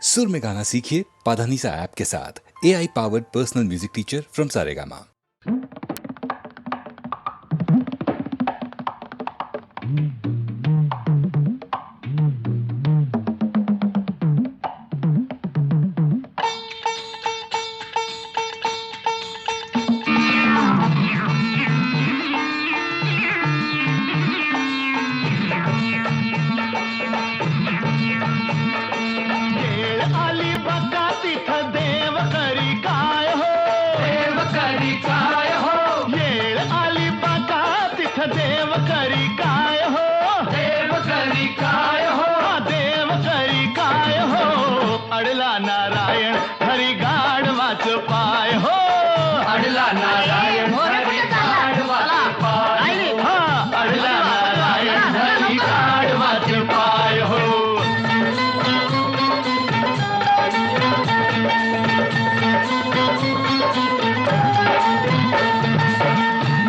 सुर में गाना सीखिए पाधानीसा ऐप के साथ। AI powered personal music teacher from Saregama. अडला नारायण हरी गाढवाच पाय हो, अडला नारायण हरी गाढवाच पाय हो, अडला नारायण हरी गाढवाच पाय हो.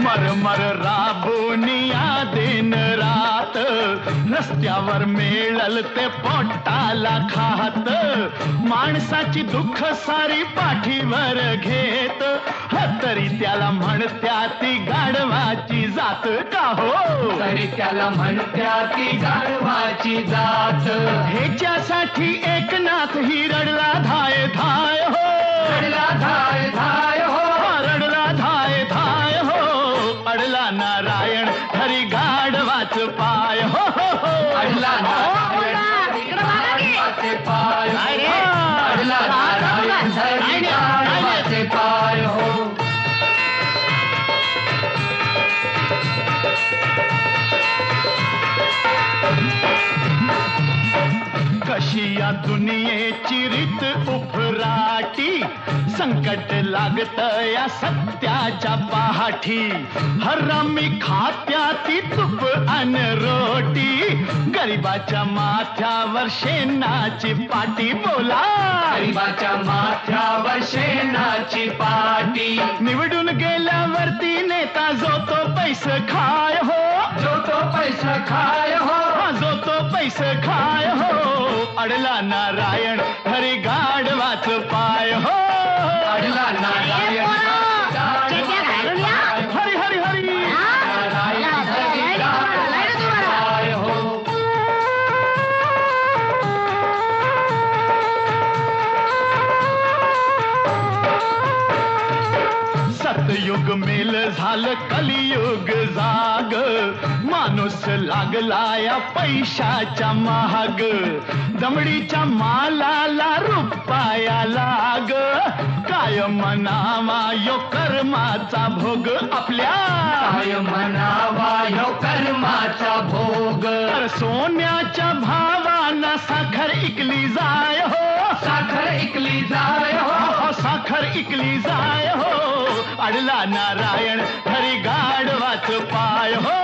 मरमर राबुनिया दिन रात रस्त्यावर मिळल ते पोटाला खात, माणसाची दुःख सारी पाठीवर घेत, तरी त्याला म्हणत्या ती गाढवाची जात का हो, तरी त्याला म्हणत्या ती गाढवाची जात. ह्याच्यासाठी एकनाथ ही रडला धाय धाय हो, रडला धाय धाय हो, रडला धाय धाय हो, अडला नारायण हरी गाढवाच पाय हो, अडला नारायण हरी गाढवाचे पाय, अडला नारायण हरी गाढवाचे पाय हो. कशी या दुनियेची रीत उफराटी, संकट लागत या सत्याच्या पाठी, हरामी खात्या ती तूप अन रोटी, गरिबाच्या माथ्यावर शेणाची पाटी, बोला गरिबाच्या माथ्यावर शेणाची पाटी. निवडून गेल्यावरती नेता जो तो पैसे खाय हो, जो तो पैसे खाय हो, जो तो पैसे खाय हो, अडला नारायण हरी गाढवाच पाय हो, अडला नारायण हरी हरी हरी नारायण हरी गाढवाच पाय हो. सतयुग मेल झालं कलियुग जाग, माणूस लागला या पैशाच्या महाग, दमडीच्या मालाला रुपया लाग, काय म्हणावा यो कर्माचा भोग आपल्या, काय म्हणावा यो कर्माचा भोग. तर सोन्याच्या भावाना साखर इकली जाय हो, साखर इकली जाय हो, साखर इकली जाय हो, अडला नारायण हरी गाढवाच पाय हो,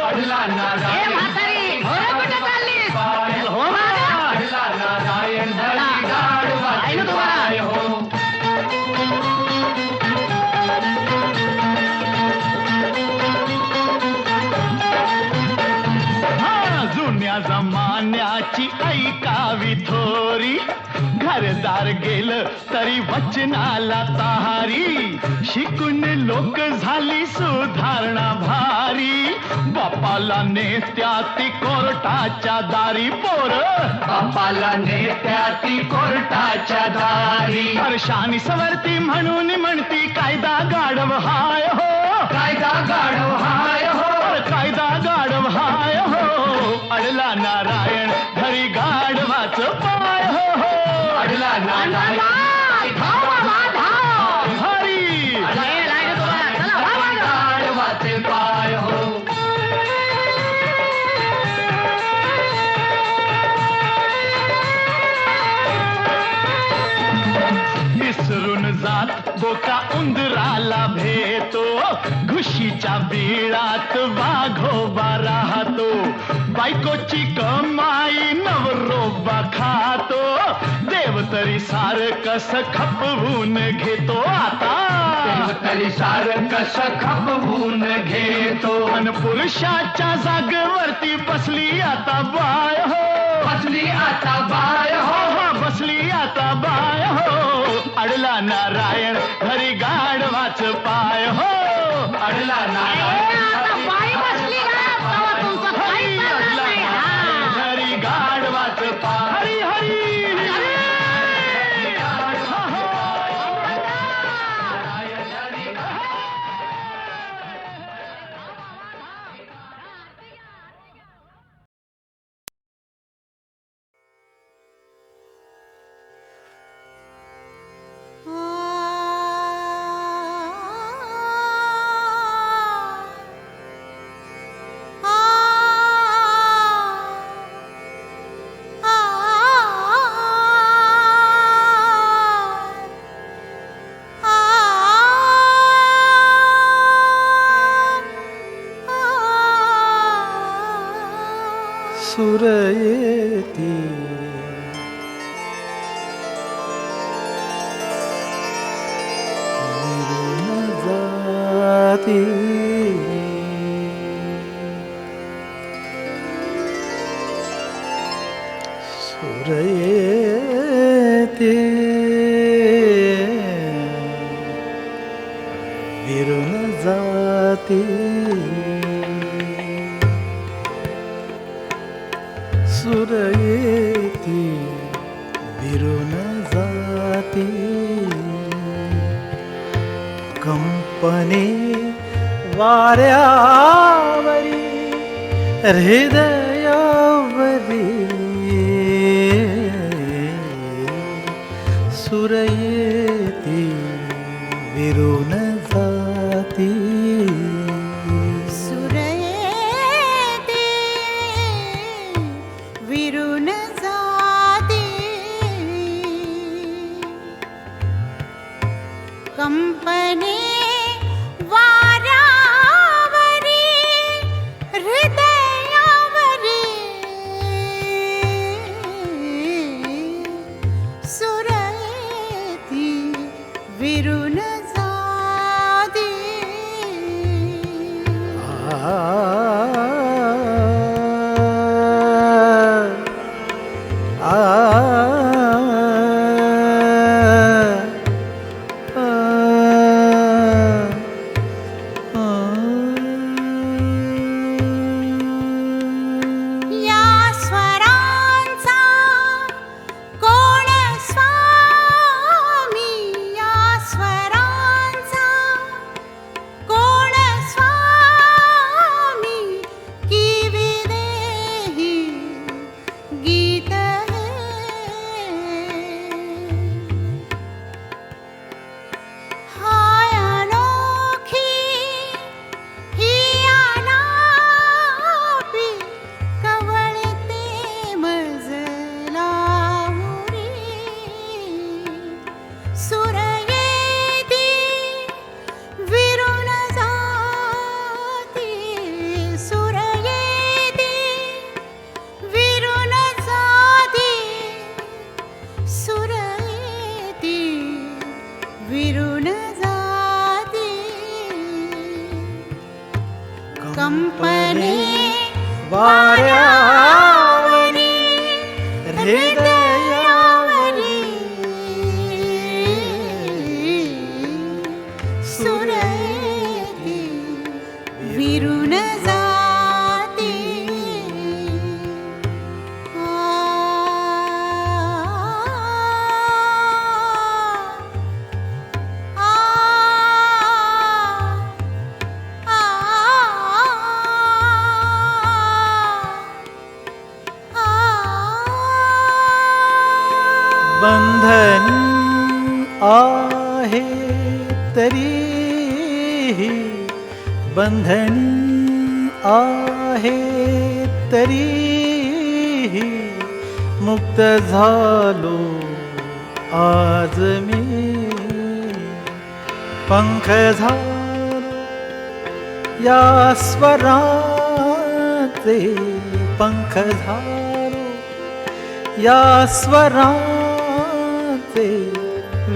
अडला नारायण हरी गाढवाच पाय हो, अडला नारायण हरी गाढवाच पाय हो. जुन्या जमान्याची ऐकावी थोरी, घरदार गेलं तरी वचनाला तारी, शिकून लोक झाली सुधारणा भारी, बापाला नेत्या ती कोर्टाच्या दारी, पोर बापाला नेत्या ती कोर्टाच्या दारी, हर्षानी सवरती म्हणून म्हणती कायदा गाढव हाय हो, कायदा गाढव हाय हो, कायदा गाढव हाय हो, अडला नारायण हरी गाढवाच पाय हो, अडला नारायण हरी गाढवाचे पाय हो. विसरून जात बोका उंदराला भेटो, घुशीच्या बिळात वाघोबा राहतो, बायकोची कमाई नवरोबा खातो, देव तरी सार कस खपवून घेतो, आता देव तरी सार कस खपवून घेतो, अन पुरुषाच्या जागेवरती बसली आता बाय हो, बसली आता बाय हो, बसली गावाचा बाय हो, अडला नारायण हरी गाढवाच पाय हो, अडला नारायण आता बाई बसली ना तेव्हा तुमचं काही चालणार नाही. हा. हरी गाढवाच पाय. हरी हरी सुर येती विरून जाती सुर येती विरून जाती सुर येती विरून जाती कंपने वाऱ्यावरी हृदयावरी सुर येती विरून जाती सुर येती विरून जाती कंपने वाऱ्यावरी हृदयावरी सुर येती विरून जाती या स्वरांचा कोण स्वामी या स्वरांचा कोण स्वामी की विदेही गीत है हाय अनोखी ही अनापी कवळते मजला मुरी सुर येती विरून जाती सुर येती विरून जाती सुर येती विरून जाती कंपने वाऱ्यावरी हृदयावरी सुर येती विरून जाती बंधन आहे तरीही बंधन आहे तरीही मुक्त झालो आज मी पंख झालो या स्वराचे पंख झालो या स्वराचे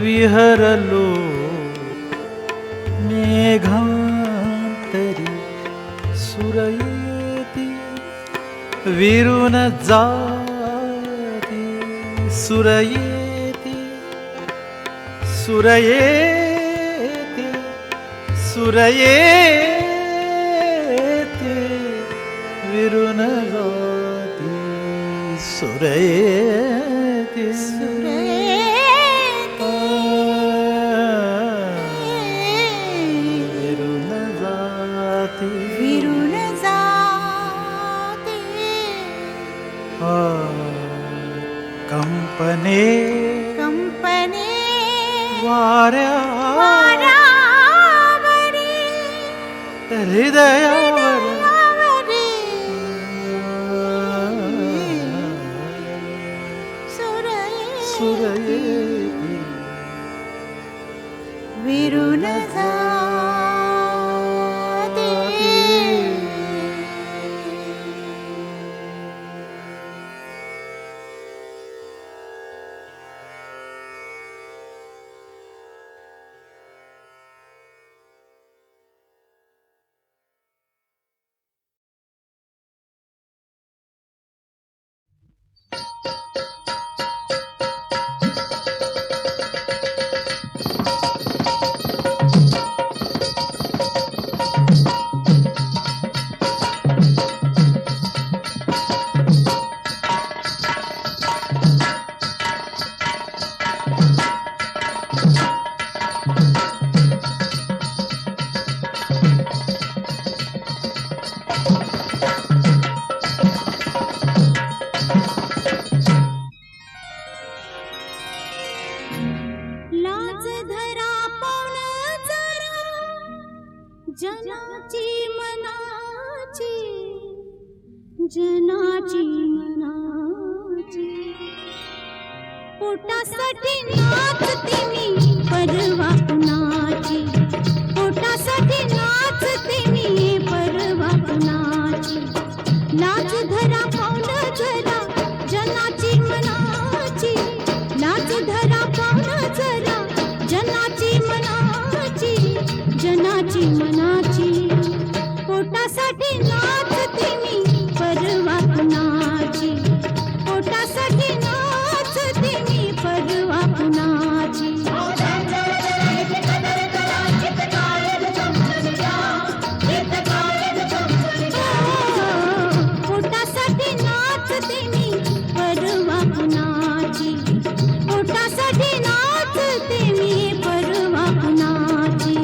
विहरलो मेघांतरी सुर येती विरून जाती सुर येती सुरयेते सुरयेते विरुन जाती सुरयेते विरुन जाती विरुन जाते कंपने कंपने वाऱ्यावरी हृदयावर सुरयेती विरुन जाते लाज धरा पाऊण जरा जनाची मनाची पोटासाठी नाचते मी परवा कुणाची पोटासाठी नाचते मी परवा कुणाची लाज धरा पाऊण जरा जनाची मनाची लाज धरा पाऊण जरा जनाची मनाची पोटासाठी नाचते मी परवा कुणाची पोटासाठी नाचते मी परवा कुणाची पोटासाठी नाचते मी परवा कुणाची पोटासाठी नाचते मी परवा कुणाची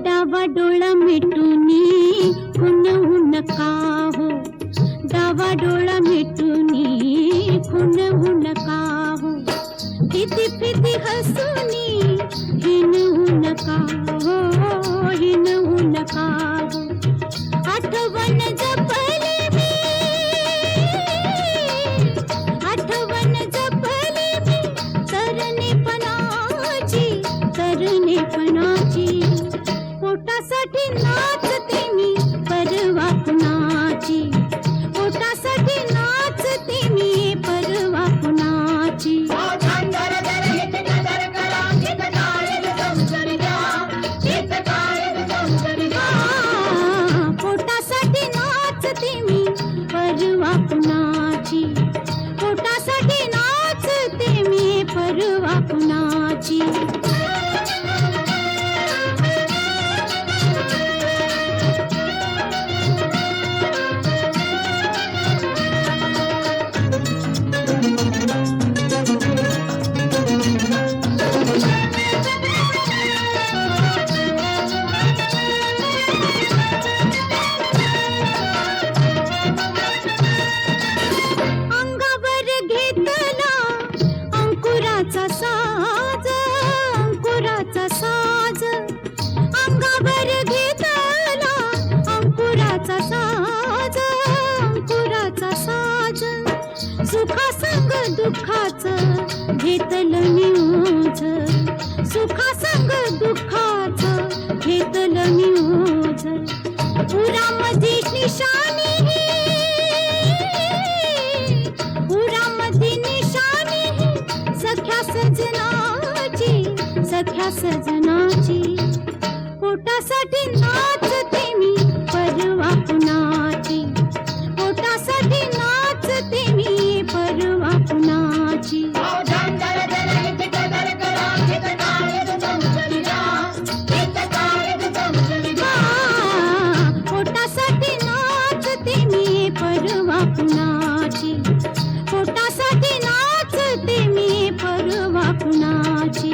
डावा डोळा मिटूनी खुणवू नका हो डावा डोळा मिटूनी खुणवू नका हो फिती फिती हसूनी हिनवू नका हो हिनवू नका हो आठवण जपली मी तरणेपणाची पोटासाठी नाचते मी परवा कुणाची पोटासाठी नाचते मी परवा कुणाची पोटासाठी नाचते मी परवा कुणाची पोटासाठी नाचते मी परवा कुणाची अंगावर घेतला अंकुराचा साज अंगावर घेतला अंकुराचा साज सुखा संग दुःखाचं घेतलं न्यूज सुखासंग दुःखाचं घेतलं मी ओझ उरामध्ये निशाणी उरामध्ये निशाणी सख्या सजनाची पोटासाठी नाचते मी परवा कुणाची पोटासाठी नाचते मी परवा कुणाची पोटासाठी नाचते मी परवा कुणाची पोटासाठी नाचते मी परवा कुणाची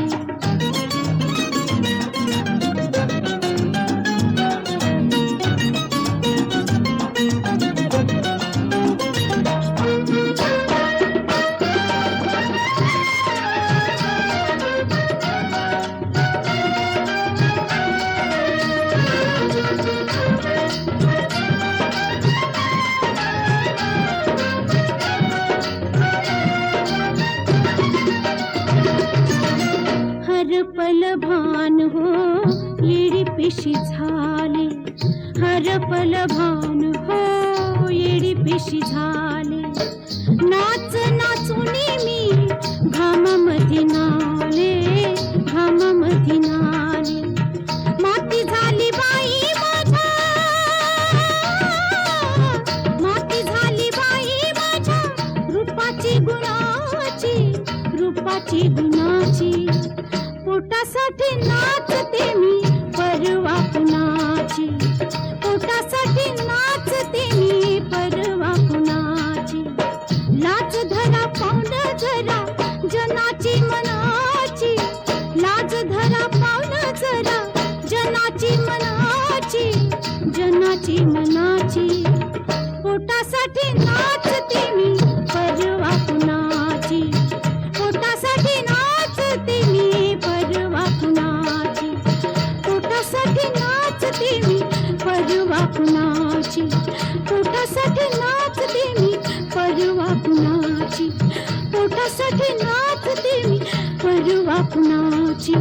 पल भान हो येडी पिशी झाले हर पल भान हो येडी पिशी झाले नाच नाचुनी मी घामामध्ये नाले माती झाली बाई माझ्या माती झाली बाई माझ्या रूपाची गुणाची पोटासाठी नाचते मी परवा कुणाची पोटासाठी नाचते मी परवा कुणाची लाज धरा पाऊल जरा जनाची मनाची लाज धरा पाऊल जरा जनाची मनाची पोटासाठी नाचते मी परवा कुणाची पोटासाठी नाचते मी परवा कुणाची पोटासाठी नाचते मी परवा कुणाची पोटासाठी नाचते मी परवा कुणाची पोटासाठी नाचते मी परवा कुणाची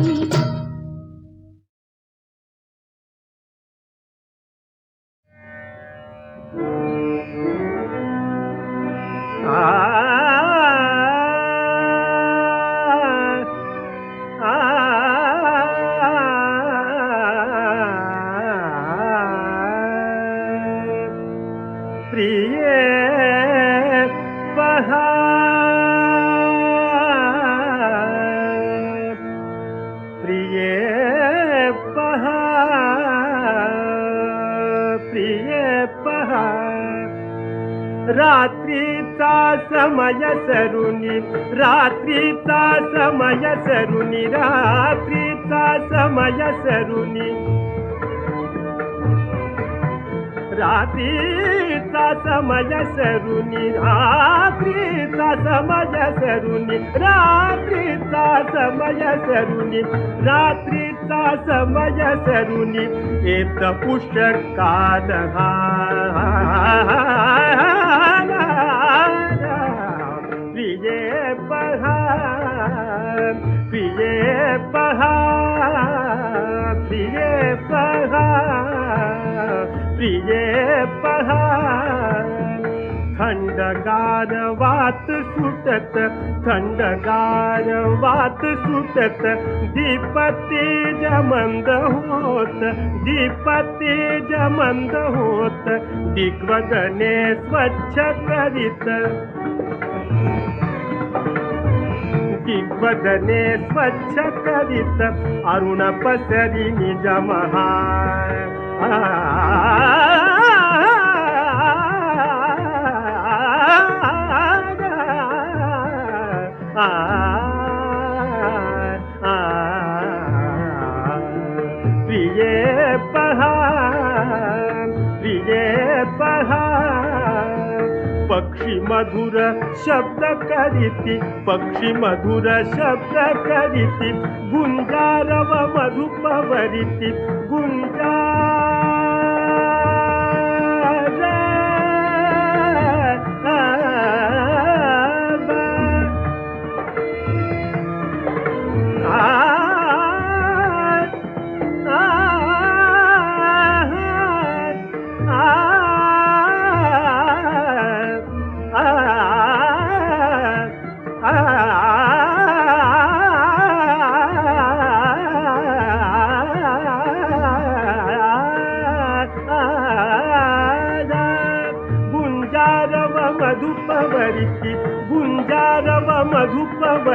रात्रीचा समय सरुनी रात्रीचा समय सरुनी रात्रीचा समय सरुनी रात्रीचा समय सरुनी रात्रीचा समय सरुनी रात्रीचा समय सरुनी रात्रीचा समय सरुनी येत पुष्कळ प्रिये पहा प्रिये पहा प्रिये पहा प्रिये पहा थंडगार वात सुटत थंडगार वात सुटत दीपतेज मंद होत दीपतेज मंद होत दिग्वदने स्वच्छ करीत दिग्वदने स्वच्छ करीत अरुण पसरी निज महार प्रिये पहा प्रिये पहा पक्षी मधुर शब्द करीती पक्षी मधुर शब्द करीती गुंजारव मधुपवरीती गुंजार आ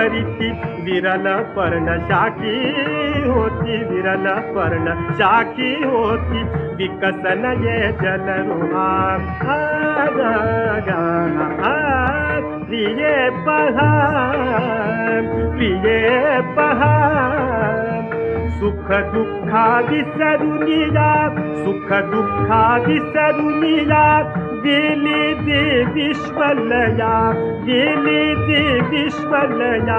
करीती विरल पर्ण शाखी होती विरल पर्ण शाखी होती विकसन ये जलरुहा प्रिय पहा सुख दुःखादि सरुनिया सुख दुःखादि सरुनिया गेली दे विश्वलया गेली दे विश्वलया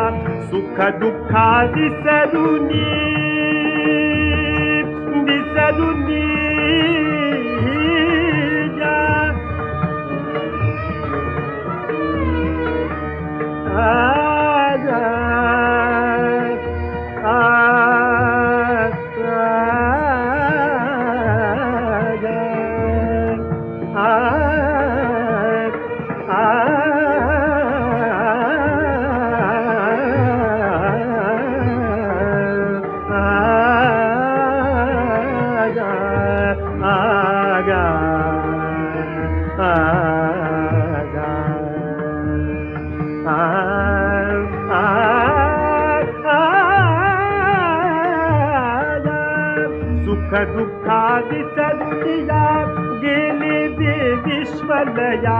सुख दुःखादि सरुनी विसरुनिया सुख दुःखादि सरुनिया गेली दे विश्वलया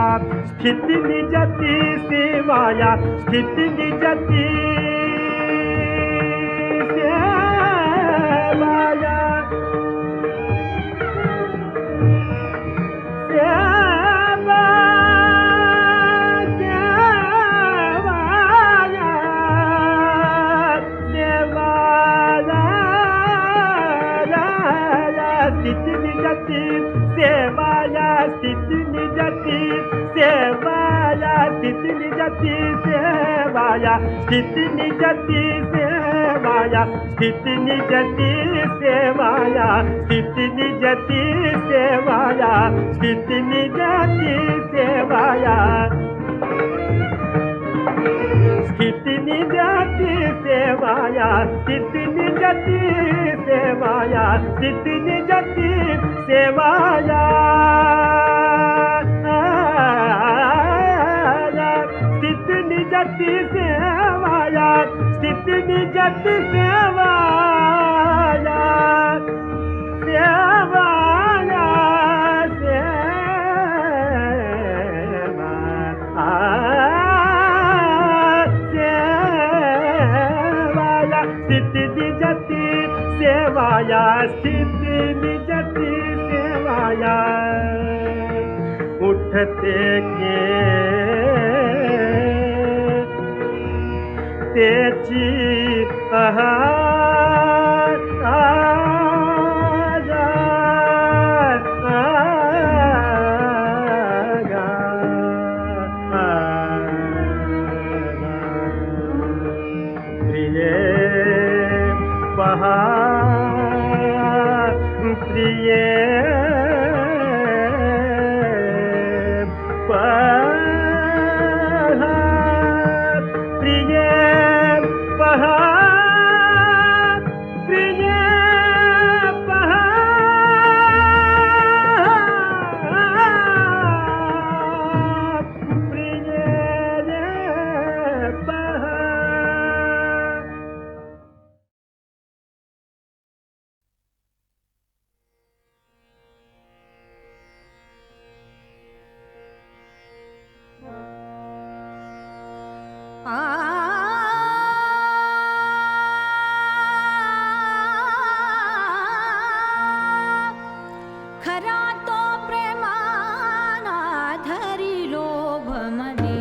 स्थिति निजती सेवाया स्थिति निजती सेवाया सेवाया स्थिति निजती सेवाया स्थिति निजती सेवाया स्थिति निजती सेवाया स्थिति निजती सेवाया स्थिति निजती सेवाया स्थिति निजती सेवाया स्थिति निजती सेवाया स्थिति निजती सेवाया स्थिति निजती सेवाया स्थिति निजती सेवाया स्थिति निजती सेवाया सेवाया स्थिति निजती सेवाया स्थिति निजती सेवाया उठते के तेची प्रिय खरा तो प्रेमाना धरी लोभ मने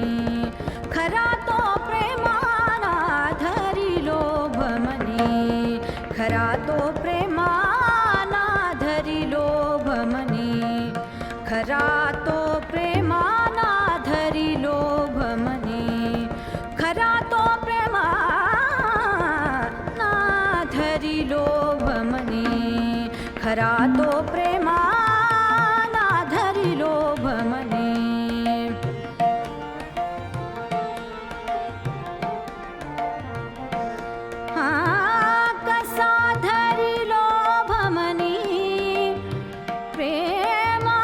खरा तो प्रेमाना धरी लोभ मने खरा तो प्रेमाना धरी लोभ मने खरा तो प्रेमाना धरी लोभ मने खरा तो प्रेमाना धरी लोभ मने खरा तो प्रेमाना धरी लोभ मने कसा धरी लोभ मने प्रेमा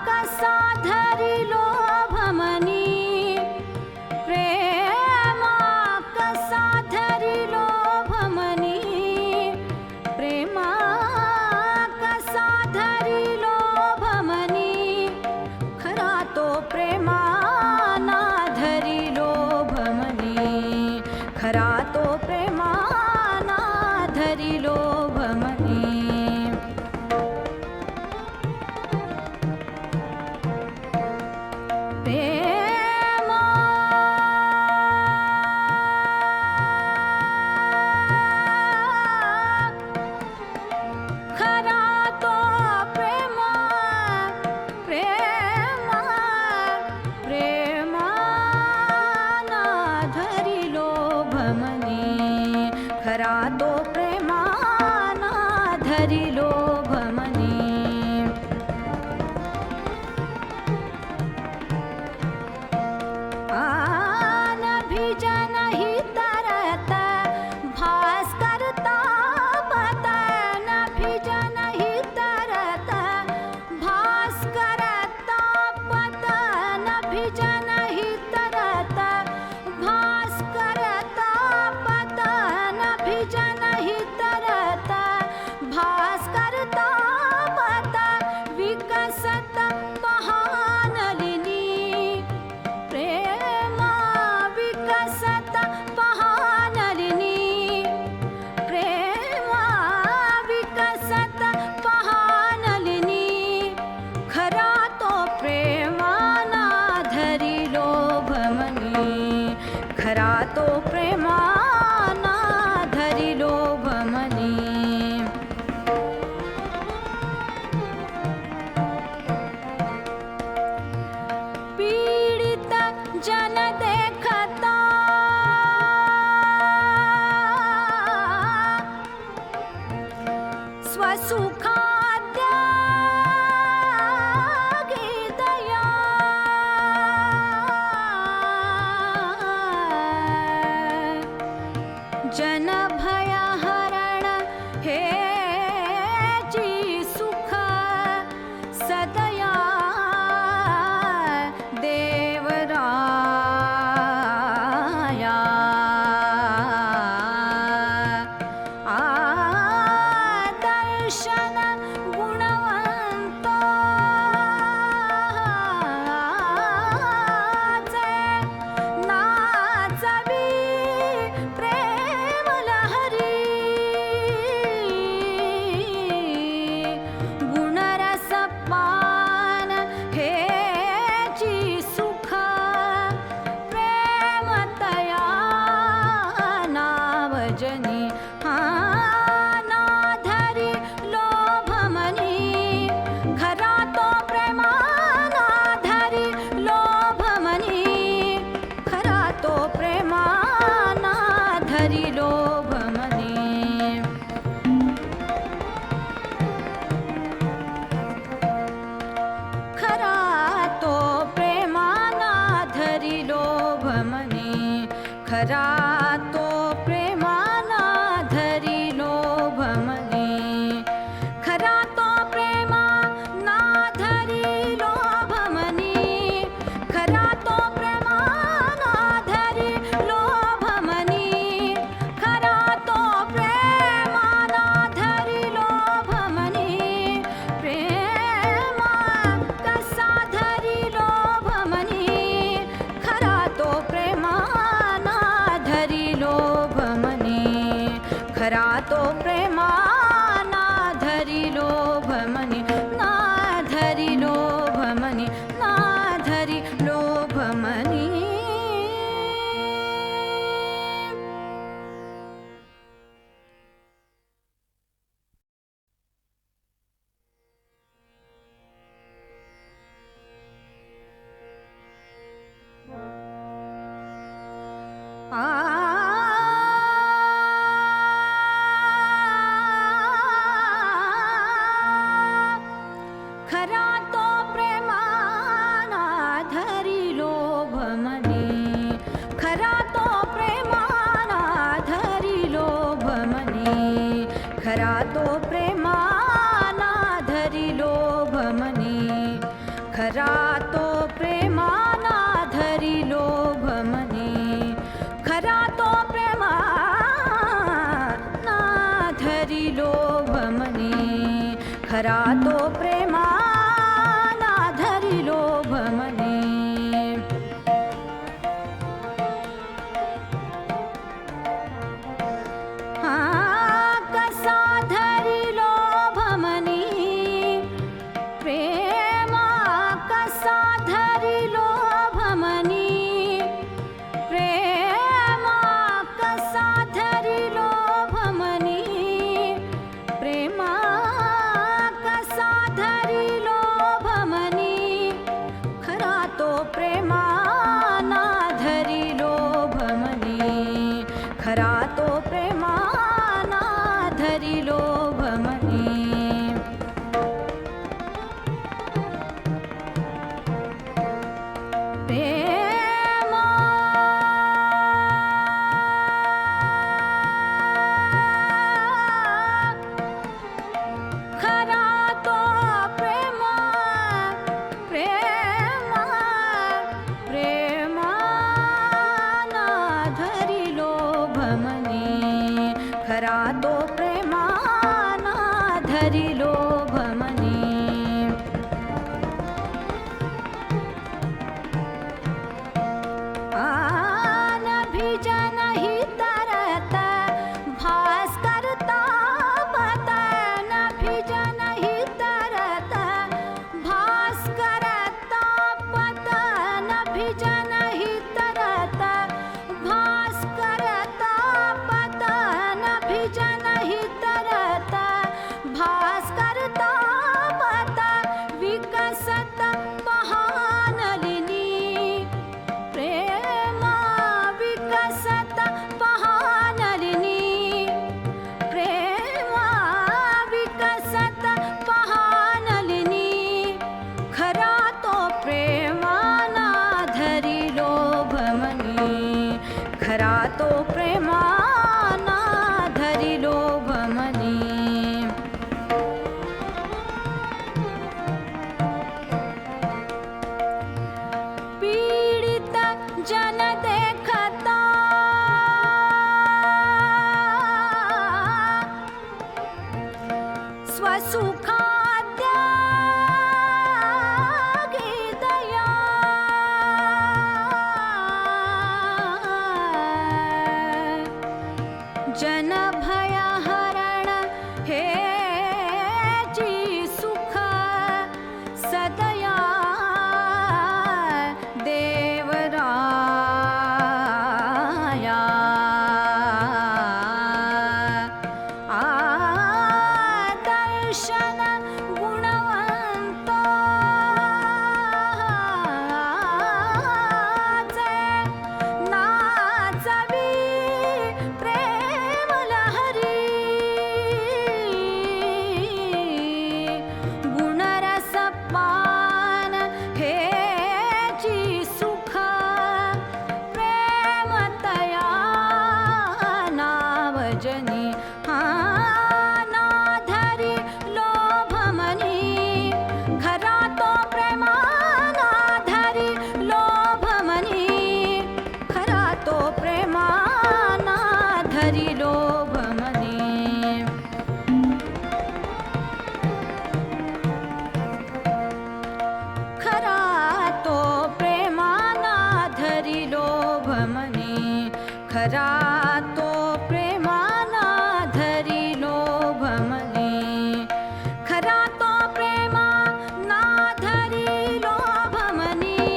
कसा धरी लोभ मने प्रेमा कसा धरी लोभ मनी प्रेम खरा तो प्रेम प्रेम प्रेम ना धरी लोभ मनी खरा तो प्रेमाना धरी लोभ मनी आन भिजन हि तरत भास्कर तापत न भिजन हि तरत भास्कर तापत न भिजन हि तरत भास्कर तापत न भिजन हि तरत भास्कर तापत विकसत महानलिनी प्रेम विकसत महानलिनी प्रेम विकसत महानलिनी खरा तो प्रेमाना धरी लोभ मनी खरा तो प्रेमाना धरी लोभ मनी पीडित जन देखता स्वसुखाद्या दया जन भय हरण हे जी सुख सदया देवराया दर्शन गुणवंत नाचवी प्रेम लहरी गुणरस पान हे जी सुख प्रेमतया नावजनी ना धरी लोभ मनी खरा तो प्रेमाना धरी लोभ मनी खरा तो प्रेमाना धरी लोभ मनी खरा तो प्रेमाना धरी लोभ मनी खरा तो प्रेमाना धरी लोभ मनी खरा तो प्रेमाना धरी लोभ मनी खरा तो प्रेमाना धरी लोभ मनी खरा तो प्रेमाना धरी लोभ मनी प्रेम कसा धरी लोभ मनी खरा तो प्रेमाना धरी लोभ मनी खरा तो प्रेमाना धरी लोभ मनी ना धरी लोभ मनी ना धरी लोभ मनी खरा तो प्रेमाना धरी लोभ मनी खरा तो प्रेमाना धरी लोभ मनी खरा तो प्रेमाना धरी लोभ मनी खरा तो प्रेमाना धरी लोभ मनी खरा तो प्रेमाना धरी लोभ मनी खरा तो प्रेमाना धरी लोभ मनी कस खरा तो प्रेमाना धरिलो भमने नभिजन हि तरत भास्कर तापत नभिजन हि तरत भास्कर तापत नभिजन हि तरत भास्कर तापत नभिजन हि तरत भास्कर तापत विकसत पहानलिनी प्रेमा विकसत पहानलिनी प्रेमा विकसत पहानलिनी खरा तो प्रेमाना धरिलो भमनी खरा तो प्रेमाना धरिलो भमनी पीडित जन देखता स्वसुखाद्य दया जन भय हरण हे जी सुख सदया देवराया दर्शन गुणवंत नाचवी प्रेम लहरी गुणरस पान हे जी सुख प्रेमतया नावजनी ना धरी लोभमनी खरा तो प्रेमाना धरी लोभमनी खरा तो प्रेमाना धरी लोभमनी खरा तो प्रेमाना धरिलो भमने खरा तो प्रेमाना धरिलो भमने खरा तो प्रेमाना धरिलो भमने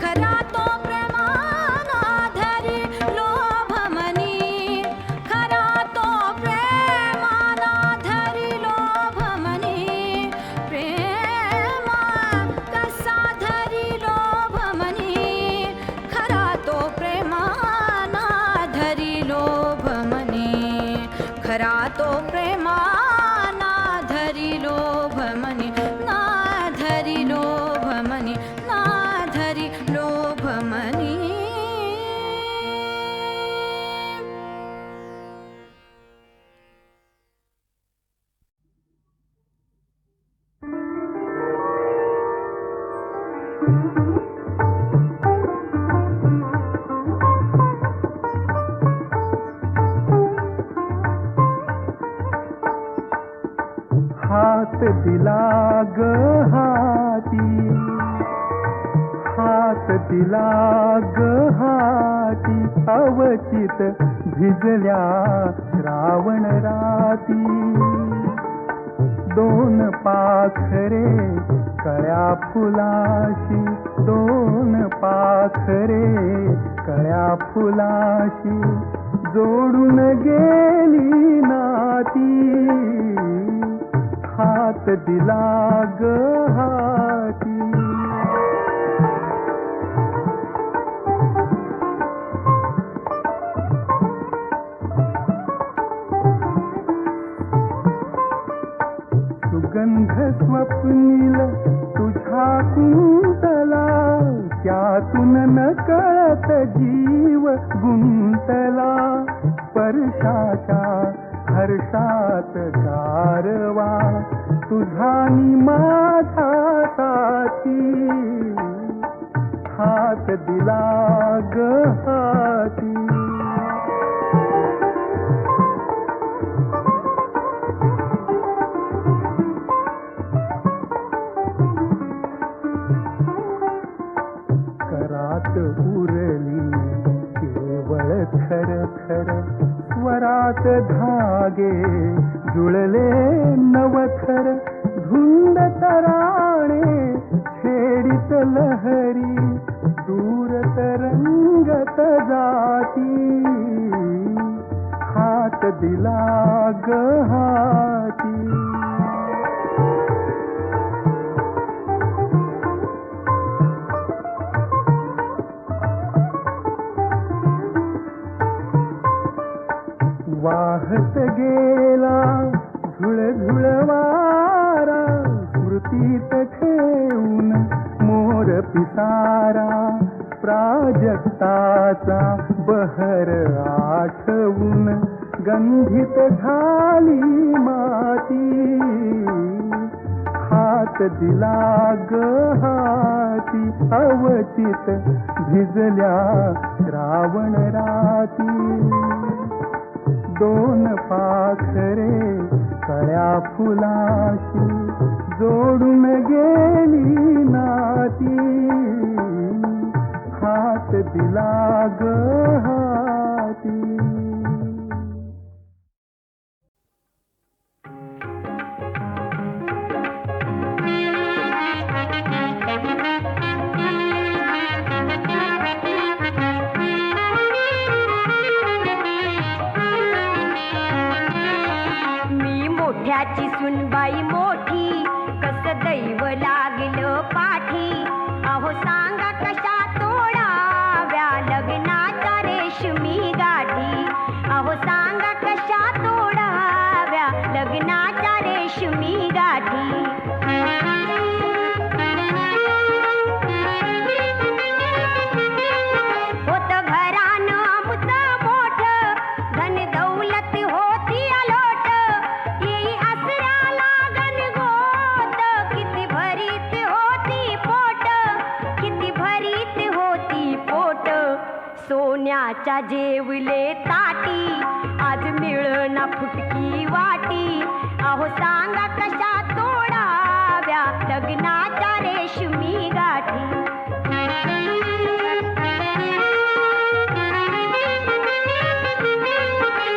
खरा तो प्रेमाना धरिलो भमने खरा तो प्रेमाना धरिलो भमने प्रेमा कसा धरिलो भमने खरा तो प्रेमाना धरिलो भमने खरा तो प्रेमाना धरिलो भमने ना धरिलो भमने ना धरिलो भमने हात दिला ग हाती हात दिला ग हाती अवचित भिजल्या श्रावण राती दोन पाखरे कळ्या फुलाशी दोन पाखरे कळ्या फुलाशी जोडून गेली नाती हात दिला ग हाती सुगंध स्वप्नील तुझ्या कुंतला त्यातून नकळत जीव गुंतला स्पर्शाच्या हर्षात गारवा तुझा नि माझा साथी हात दिला ग हाती धागे जुळले नवथर धुंद तराणे छेडित लहरी दूर तरंगत जाती हात दिला ग हाती वाहत गेला झुळझुळ वारा स्मृतीत ठेवून मोर पिसारा प्राजक्ताचा बहर आठवून गंधित झाली माती हात दिला ग हाती अवचित भिजल्या श्रावण राती दोन पाखरे कळ्या फुलाशी जोडून गेली नाती हात दिला ग हाती मोठ्याची सुनबाई मोठी कस दैव लागलं पाठी अहो सांगा कशा तोडाव्या लग्नाच्या रेशमी गाठी अहो सांगा कशा तोडाव्या लग्नाच्या रेशमी गाठी होत घरानं आमचं मोठं धन दौलत होती अलोट येई असऱ्याला गणगोत किती भरीत होती पोट किती भरीत होती पोट सोन्याच्या जेवले ताटी आज मिळना फुटकी वाटी अहो सांगा कशा तोडाव्या लग्नाच्या रेशमी गाठी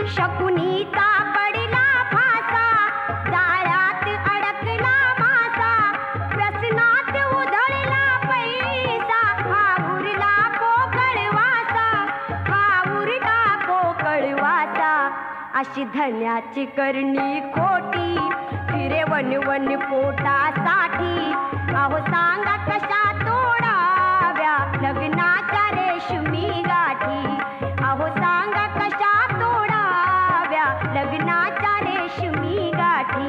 शकुनीचा पडला फासा जाळ्यात अडकला मासा व्यसनात उधळला पैसा हा उरला पोकळवासा हा उरला पोकळवासा अशी धन्याची करणी खोटी फिरे वन पोटासाठी अहो सांगा कशा तोडाव्या लग्नाच्या रेशमी गाठी अहो सांगा कशा तोडाव्या लग्नाच्या रेशमी गाठी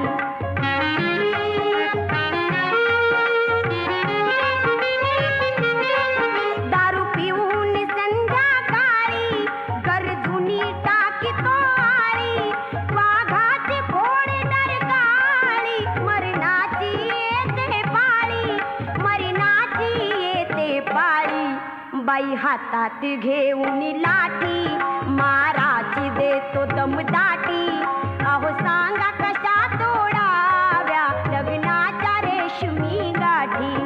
दारू पिऊन संध्याकाळी गरजुनी टाकीतो आळी वाघाची फोड डरकाळी मरणाची येते पाळी मरणाची येते पाळी बाई हातात घेऊन लाठी माराची देतो दमदाटी अहो सांगा कशा तोडाव्या लग्नाच्या रेशमी गाठी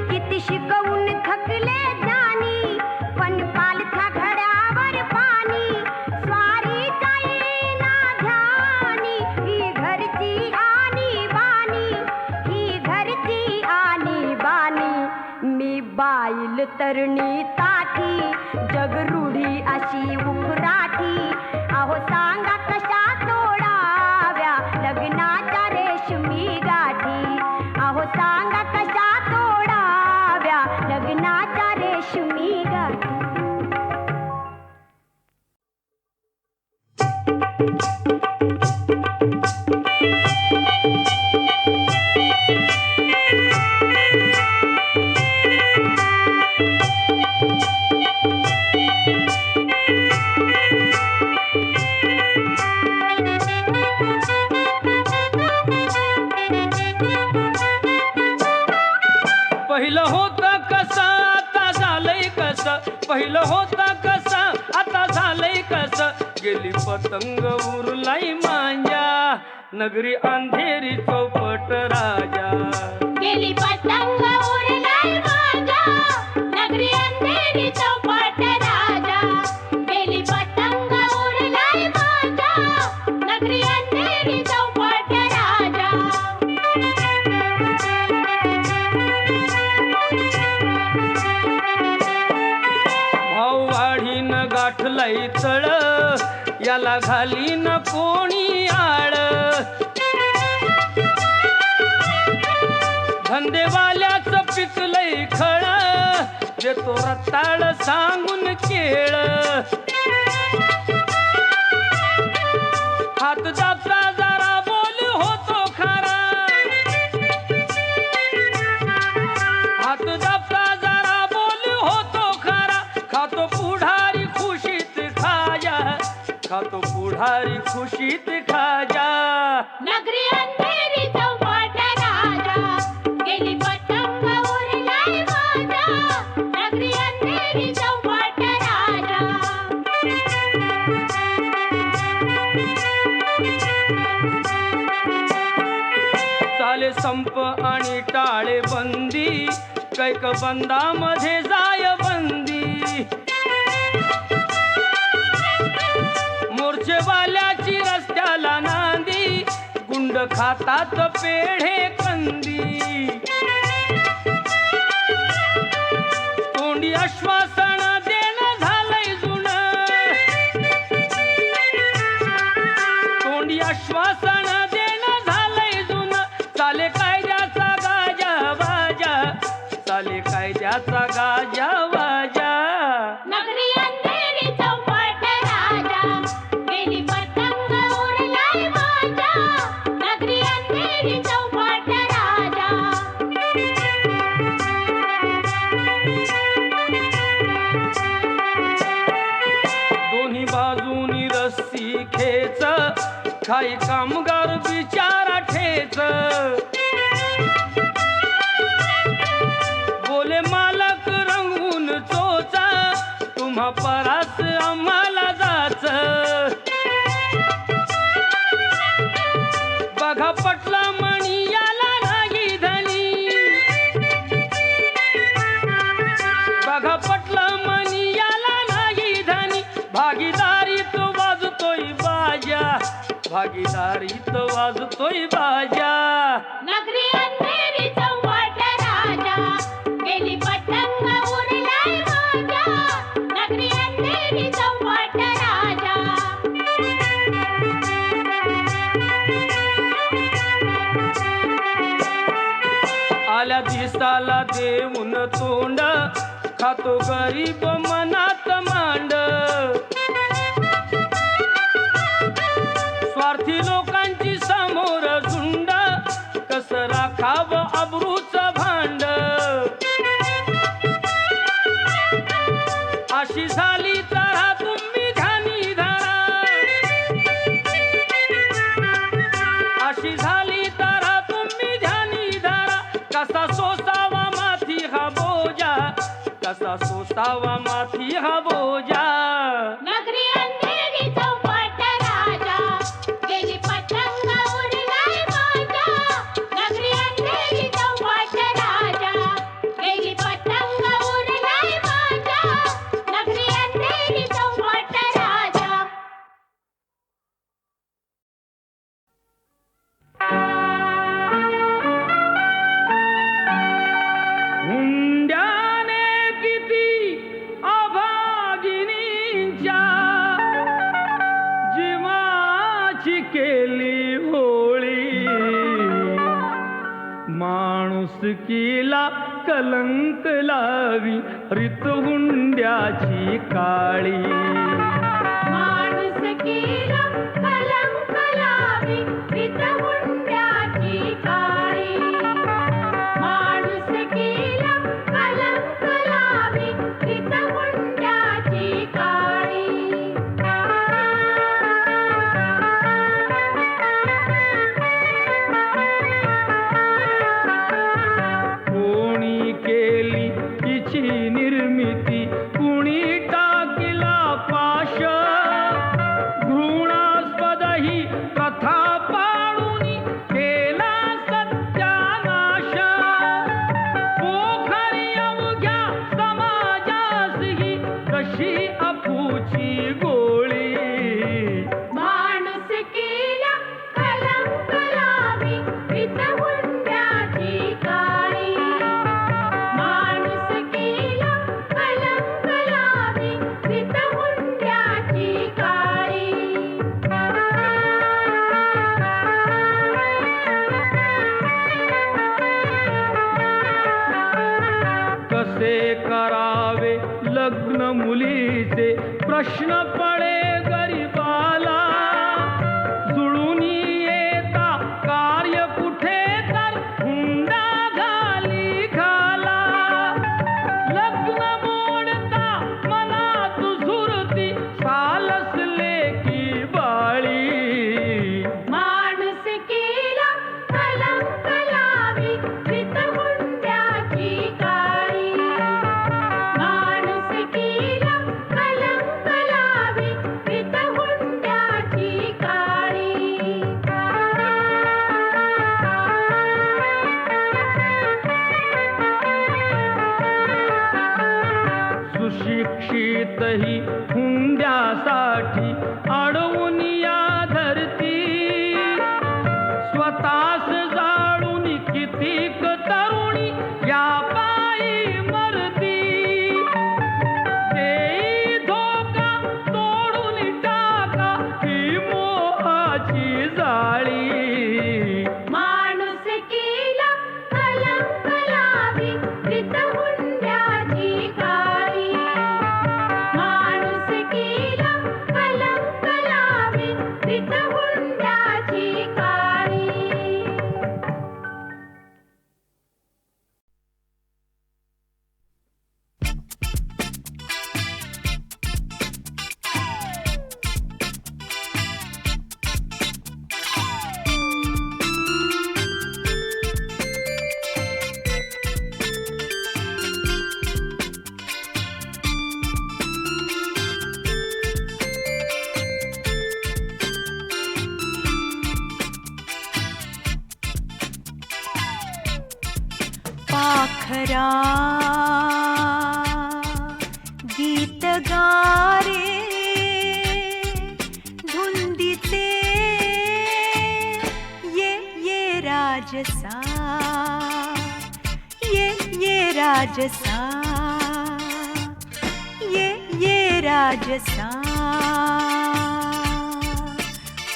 किती शिकवून थकले ज्ञानी पण पालथा घड्यावर पाणी स्वारीचा येईना ध्यानी ही घरची आणि बानी ही घरची आणि बानी मी बाईल तरणी ताठी जगरूढी अशी उफराठी अहो सांगा कशा तोडाव्या लग्नाच्या रेशमी गाठी अहो सांगा कशा तोडाव्या लग्नाच्या रेशमी गाठी पहिलं होतं कसं आता झालंय कसं पहिलं होतं कसं आता झालंय कसं गेली पतंग उरलाई मांजा नगरी अंधेरी चौपट राजा गेली पतंग उडलाय माझा नगरी अंधेरी चौपाट राजा गेली पतंग उरलाय माझ्या नगरी अंधेरी चौपाट राजा भाऊ वाढीनं गाठलंय तळ याला घाली न कोणी आळ धंदेवाल्याच पिकलंय खळ देतो रताळ सांगून केळ हात दाबता जरा बोल होतो खरा हात दाबता जरा बोल होतो खरा खातो पुढारी खुशीत खाजा खातो पुढारी खुशीत खाजा नगरी अंधेरी चौपाट राजा गेली पतंग उरलाय माझ्या नगरी अंधेरी चौपाट राजा चाले संप आणि टाळे बंदी कैक बंदामध्ये जाय बंदी मोर्चेवाल्याची रस्त्याला नांदी गुंड खातात पेढे कंदी तोंडी आश्वासन देणं झालंय जुन तोंडी आश्वासन देणं झालंय जुन चाले कायद्याचा गाजा वाजा चाले कायद्याचा गाजा वाजा नगरी अंधेरी चौपाट राजा गेली पतंग उरलाय माझ्या नगरी अंधेरी चौपाट राजा दोन्ही बाजूनी रस्सी खेच खाई कामगार बिचारा ठेच बोले मालक रंगून चोचा तुम्हा परास आम्हाला जाच बघा पटला मणी याला नाही धनी बघा पटला मणी याला नाही धनी भागीदारीत वाजतोय बाजा भागीदारीत वाजतोय बाजा नगरी अंधेरी चौपाट राजा गेली पतंग उरलाय माझ्या नगरी अंधेरी चौपाट राजा आल्या दिसाला देऊन तोंड खातो गरीब मनात मांड स्वार्थी लोकांची समोर झुंड कस राखाव अब्रूच भांड अशी झाली तरा तुम्ही ध्यानी धरा अशी झाली तरा तुम्ही ध्यानी धरा कसा सोसावा माथी हा बोजा कसा सोसावा माथी हा बोजा नगरी अंधेरी चौपाट राजा गेली पतंग उरलाय माझ्या नगरी अंधेरी चौपाट राजा गेली पतंग उरलाय माझ्या नगरी अंधेरी चौपाट राजा हुंड्याने किती अभागिनींच्या जीवाची केली होळी माणुसकीला कलंक लावी रीत हुंड्याची काळी माणुसकीला कलंक लावी रीत हुंड्याची काळी माणुसकीला कलंक लावी रीत हुंड्याची काळी कोणी केली तिची निर्मिती कुणी टाकिला पाश घृणास्पद लग्न मुलीचे प्रश्न पडे गरीबाला जुळून येता कार्य कुठे तर हुंडा घाली घाला लग्न मोडता मनात झुरती सालसले की बाळी माणुसकीला कलंक लावी प्रीतहुंड्याची काळी माणुसकीला कलंक लावी प्रीतहुंड्याची काळी सुशिक्षितही हुंड्यासाठी अडवून या धरती स्वतःस जाळून कितीक तरुणी या पायी मरती देई धोका तोडून टाका ही मोहाची जाळी माणुसकीला कलंक लावी प्रीतहुंड्याची काळी माणुसकीला कलंक लावी प्रीतहुंड्याची काळी पाखरा गीत गारे धुंदीचे ये राजसा ये राजसा ये राजसा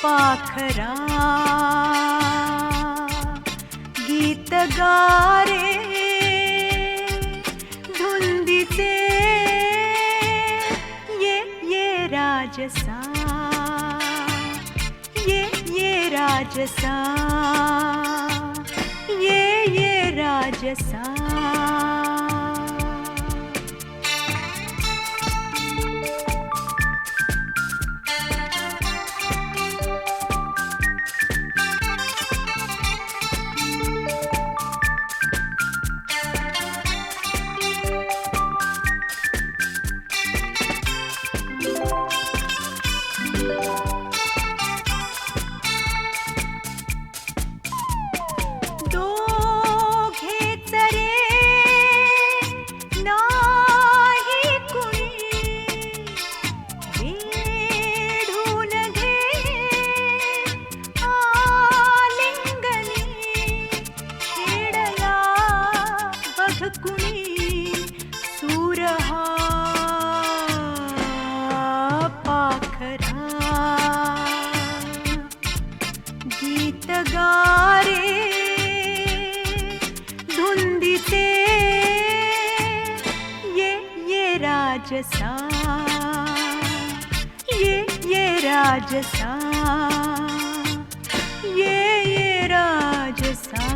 पाखरा गीत गारे धुंदीचे ये राजसा ये राजसा ये राजसा दोघेच राजसा ये राजसा ये राजसा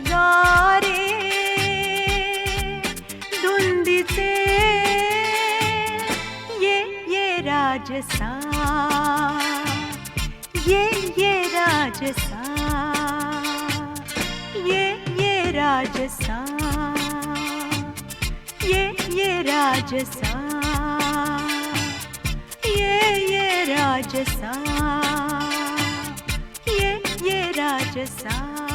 गारे धुंदीचे ये राजसा ये राजसा ये राजसा ये राजसा ये राजसा ये राजसा